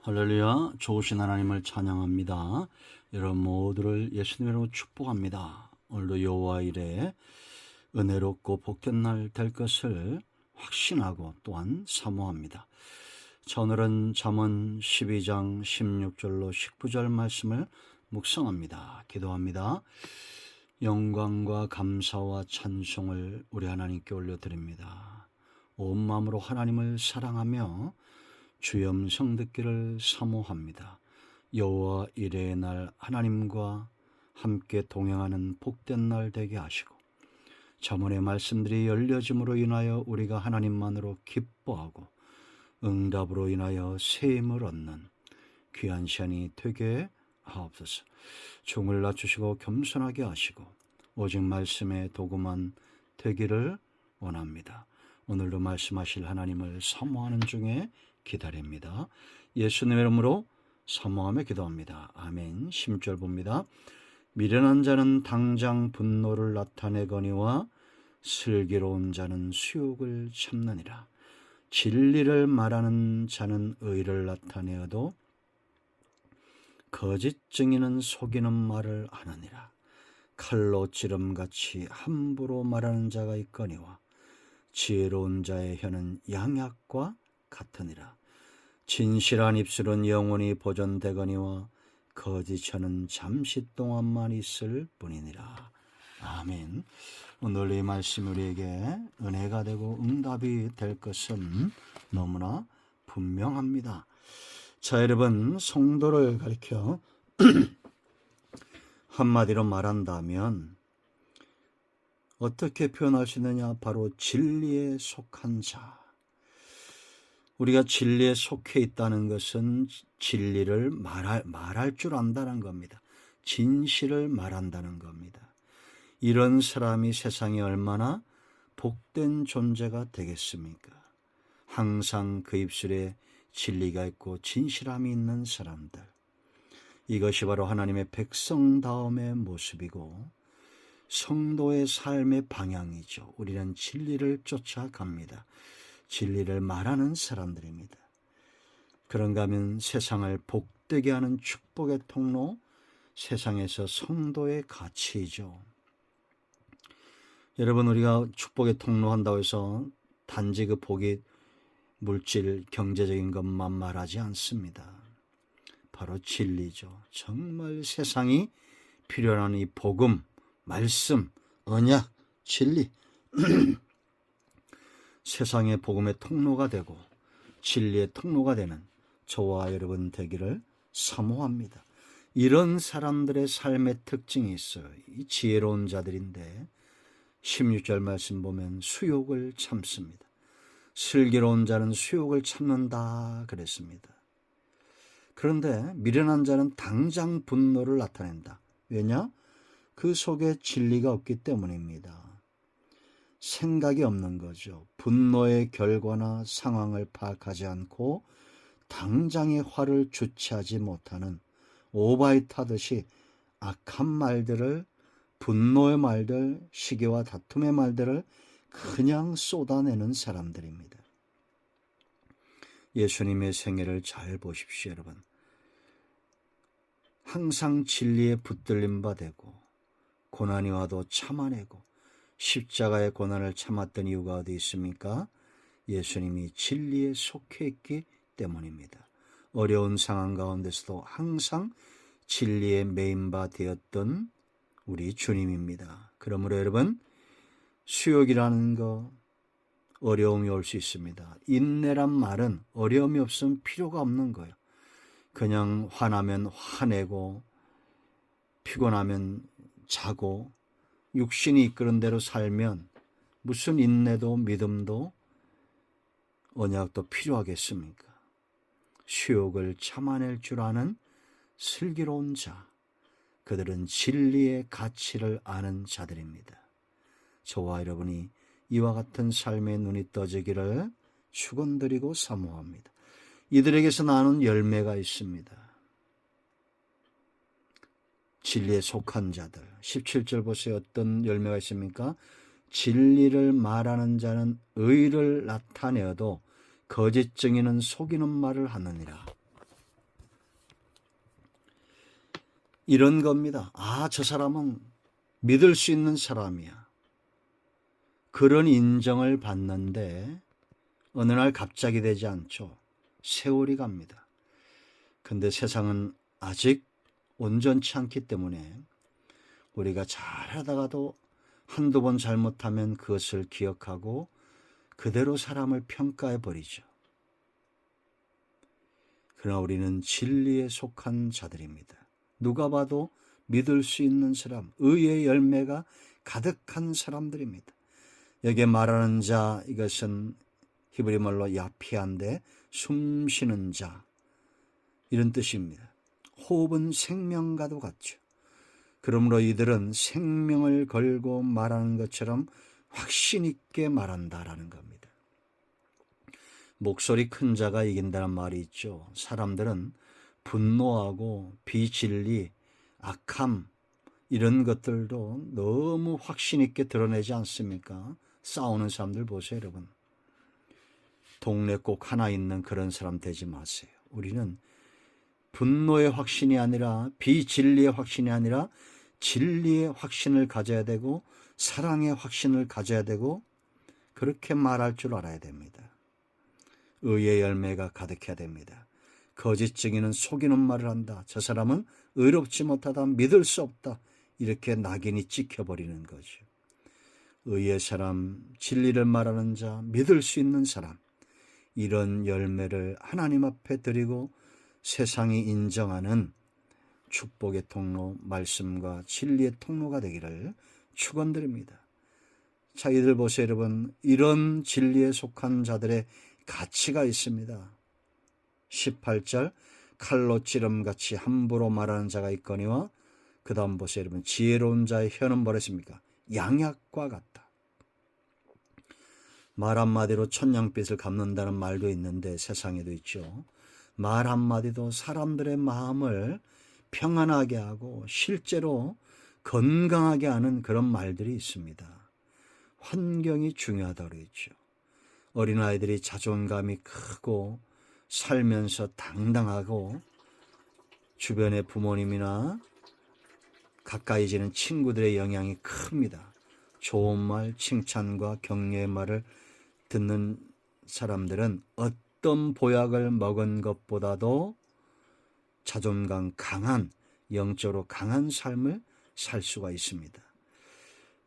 할렐루야. 좋으신 하나님을 찬양합니다. 여러분 모두를 예수님으로 축복합니다. 오늘도 여호와 이레 은혜롭고 복된 날 될 것을 확신하고 또한 사모합니다. 자, 오늘은 잠언 12장 16절로 19절 말씀을 묵상합니다. 기도합니다. 영광과 감사와 찬송을 우리 하나님께 올려드립니다. 온 마음으로 하나님을 사랑하며 주의 음성 듣기를 사모합니다. 여호와 이레의 날 하나님과 함께 동행하는 복된 날 되게 하시고 잠언의 말씀들이 열려짐으로 인하여 우리가 하나님만으로 기뻐하고 응답으로 인하여 새 힘을 얻는 귀한 시간이 되게 하옵소서. 종을 낮추시고 겸손하게 하시고 오직 말씀의 도구만 되기를 원합니다. 오늘도 말씀하실 하나님을 사모하는 중에 기다립니다. 예수님의 이름으로 사모하며 기도합니다. 아멘. 10절 봅니다. 미련한 자는 당장 분노를 나타내거니와 슬기로운 자는 수욕을 참느니라. 진리를 말하는 자는 의를 나타내어도 거짓 증인은 속이는 말을 하느니라. 칼로 찌름같이 함부로 말하는 자가 있거니와 지혜로운 자의 혀는 양약과 같으니라. 진실한 입술은 영원히 보존되거니와 거짓 혀는 잠시 동안만 있을 뿐이니라. 아멘. 오늘 이 말씀 우리에게 은혜가 되고 응답이 될 것은 너무나 분명합니다. 자, 여러분, 성도를 가리켜 한마디로 말한다면 어떻게 표현할 수 있느냐? 바로 진리에 속한 자. 우리가 진리에 속해 있다는 것은 진리를 말할 줄 안다는 겁니다. 진실을 말한다는 겁니다. 이런 사람이 세상에 얼마나 복된 존재가 되겠습니까? 항상 그 입술에 진리가 있고 진실함이 있는 사람들. 이것이 바로 하나님의 백성다움의 모습이고 성도의 삶의 방향이죠. 우리는 진리를 쫓아갑니다. 진리를 말하는 사람들입니다. 그런가 하면 세상을 복되게 하는 축복의 통로, 세상에서 성도의 가치이죠. 여러분, 우리가 축복의 통로 한다고 해서 단지 그 복이 물질, 경제적인 것만 말하지 않습니다. 바로 진리죠. 정말 세상이 필요한 이 복음, 말씀, 언약, 진리 세상의 복음의 통로가 되고 진리의 통로가 되는 저와 여러분 되기를 사모합니다. 이런 사람들의 삶의 특징이 있어요. 이 지혜로운 자들인데 16절 말씀 보면 수욕을 참습니다. 슬기로운 자는 수욕을 참는다 그랬습니다. 그런데 미련한 자는 당장 분노를 나타낸다. 왜냐? 그 속에 진리가 없기 때문입니다. 생각이 없는 거죠. 분노의 결과나 상황을 파악하지 않고 당장의 화를 주체하지 못하는 오바이트 하듯이 악한 말들을, 분노의 말들, 시기와 다툼의 말들을 그냥 쏟아내는 사람들입니다. 예수님의 생애를 잘 보십시오, 여러분. 항상 진리에 붙들림 바 되고 고난이 와도 참아내고 십자가의 고난을 참았던 이유가 어디 있습니까? 예수님이 진리에 속해 있기 때문입니다. 어려운 상황 가운데서도 항상 진리에 매인바 되었던 우리 주님입니다. 그러므로 여러분, 수욕이라는 거 어려움이 올 수 있습니다. 인내란 말은 어려움이 없으면 필요가 없는 거예요. 그냥 화나면 화내고 피곤하면 자고 육신이 이끄는 대로 살면 무슨 인내도 믿음도 언약도 필요하겠습니까? 수욕을 참아낼 줄 아는 슬기로운 자, 그들은 진리의 가치를 아는 자들입니다. 저와 여러분이 이와 같은 삶의 눈이 떠지기를 축원드리고 사모합니다. 이들에게서 나는 열매가 있습니다. 진리에 속한 자들. 17절 보세요. 어떤 열매가 있습니까? 진리를 말하는 자는 의를 나타내어도 거짓 증인은 속이는 말을 하느니라. 이런 겁니다. 아, 저 사람은 믿을 수 있는 사람이야. 그런 인정을 받는데 어느 날 갑자기 되지 않죠. 세월이 갑니다. 근데 세상은 아직 온전치 않기 때문에 우리가 잘하다가도 한두 번 잘못하면 그것을 기억하고 그대로 사람을 평가해 버리죠. 그러나 우리는 진리에 속한 자들입니다. 누가 봐도 믿을 수 있는 사람, 의의 열매가 가득한 사람들입니다. 여기에 말하는 자, 이것은 히브리 말로 야피한데 숨 쉬는 자, 이런 뜻입니다. 호흡은 생명과도 같죠. 그러므로 이들은 생명을 걸고 말하는 것처럼 확신 있게 말한다라는 겁니다. 목소리 큰 자가 이긴다는 말이 있죠. 사람들은 분노하고 비진리, 악함 이런 것들도 너무 확신 있게 드러내지 않습니까? 싸우는 사람들 보세요, 여러분. 동네 꼭 하나 있는 그런 사람 되지 마세요. 우리는 분노의 확신이 아니라 비진리의 확신이 아니라 진리의 확신을 가져야 되고 사랑의 확신을 가져야 되고 그렇게 말할 줄 알아야 됩니다. 의의 열매가 가득해야 됩니다. 거짓 증인은 속이는 말을 한다. 저 사람은 의롭지 못하다. 믿을 수 없다. 이렇게 낙인이 찍혀버리는 거죠. 의의 사람, 진리를 말하는 자, 믿을 수 있는 사람, 이런 열매를 하나님 앞에 드리고 세상이 인정하는 축복의 통로, 말씀과 진리의 통로가 되기를 축원드립니다. 자, 이들 보세요, 여러분. 이런 진리에 속한 자들의 가치가 있습니다. 18절, 칼로 찌름같이 함부로 말하는 자가 있거니와, 그 다음 보세요, 여러분. 지혜로운 자의 혀는 뭐랬습니까? 양약과 같다. 말 한마디로 천냥빚을 갚는다는 말도 있는데 세상에도 있죠. 말 한마디도 사람들의 마음을 평안하게 하고 실제로 건강하게 하는 그런 말들이 있습니다. 환경이 중요하다고 했죠. 어린아이들이 자존감이 크고 살면서 당당하고 주변의 부모님이나 가까이 지는 친구들의 영향이 큽니다. 좋은 말, 칭찬과 격려의 말을 듣는 사람들은 어떤 보약을 먹은 것보다도 자존감 강한, 영적으로 강한 삶을 살 수가 있습니다.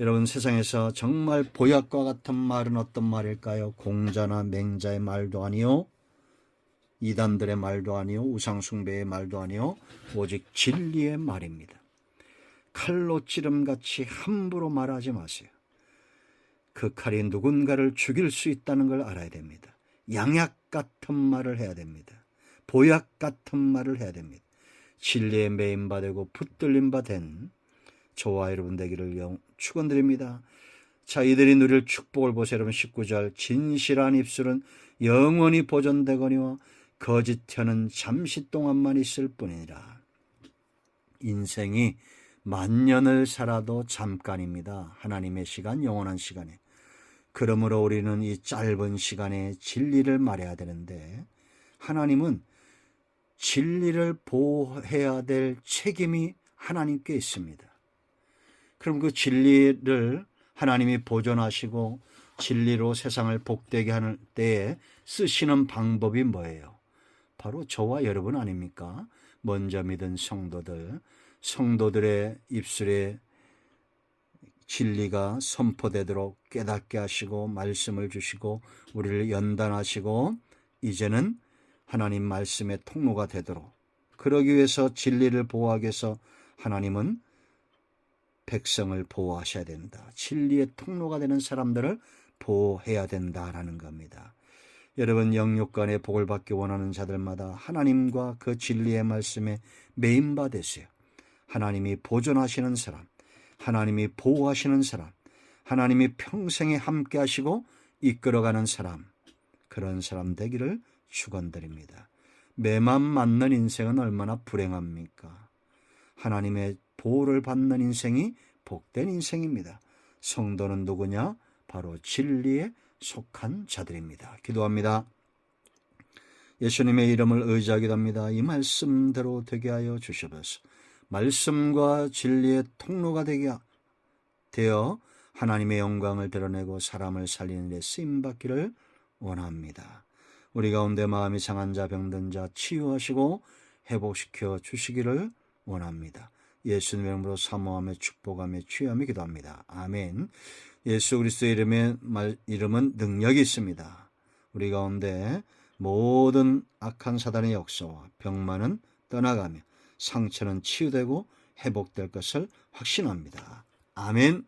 여러분, 세상에서 정말 보약과 같은 말은 어떤 말일까요? 공자나 맹자의 말도 아니요, 이단들의 말도 아니요, 우상숭배의 말도 아니요, 오직 진리의 말입니다. 칼로 찌름같이 함부로 말하지 마세요. 그 칼이 누군가를 죽일 수 있다는 걸 알아야 됩니다. 양약 같은 말을 해야 됩니다. 보약 같은 말을 해야 됩니다. 진리에 매인바 되고 붙들림 바 된 저와 여러분 되기를 축원드립니다. 자, 이들이 누릴 축복을 보세요. 여러분 19절, 진실한 입술은 영원히 보존되거니와 거짓 혀는 잠시 동안만 있을 뿐이니라. 인생이 만년을 살아도 잠깐입니다. 하나님의 시간, 영원한 시간에. 그러므로 우리는 이 짧은 시간에 진리를 말해야 되는데 하나님은 진리를 보호해야 될 책임이 하나님께 있습니다. 그럼 그 진리를 하나님이 보존하시고 진리로 세상을 복되게 하는 때에 쓰시는 방법이 뭐예요? 바로 저와 여러분 아닙니까? 먼저 믿은 성도들의 입술에 진리가 선포되도록 깨닫게 하시고 말씀을 주시고 우리를 연단하시고 이제는 하나님 말씀의 통로가 되도록, 그러기 위해서 진리를 보호하기 위해서 하나님은 백성을 보호하셔야 된다. 진리의 통로가 되는 사람들을 보호해야 된다라는 겁니다. 여러분, 영육간에 복을 받기 원하는 자들마다 하나님과 그 진리의 말씀에 매인바 되세요. 하나님이 보존하시는 사람, 하나님이 보호하시는 사람, 하나님이 평생에 함께 하시고 이끌어가는 사람, 그런 사람 되기를 축원드립니다. 매만 맞는 인생은 얼마나 불행합니까? 하나님의 보호를 받는 인생이 복된 인생입니다. 성도는 누구냐? 바로 진리에 속한 자들입니다. 기도합니다. 예수님의 이름을 의지하기도 합니다. 이 말씀대로 되게 하여 주시옵소서. 말씀과 진리의 통로가 되어 하나님의 영광을 드러내고 사람을 살리는 데 쓰임받기를 원합니다. 우리 가운데 마음이 상한 자, 병든 자 치유하시고 회복시켜 주시기를 원합니다. 예수님의 이름으로 사모하며 축복하며 취하며 기도합니다. 아멘. 예수 그리스도의 이름은 능력이 있습니다. 우리 가운데 모든 악한 사단의 역사와 병만은 떠나가며 상처는 치유되고 회복될 것을 확신합니다. 아멘.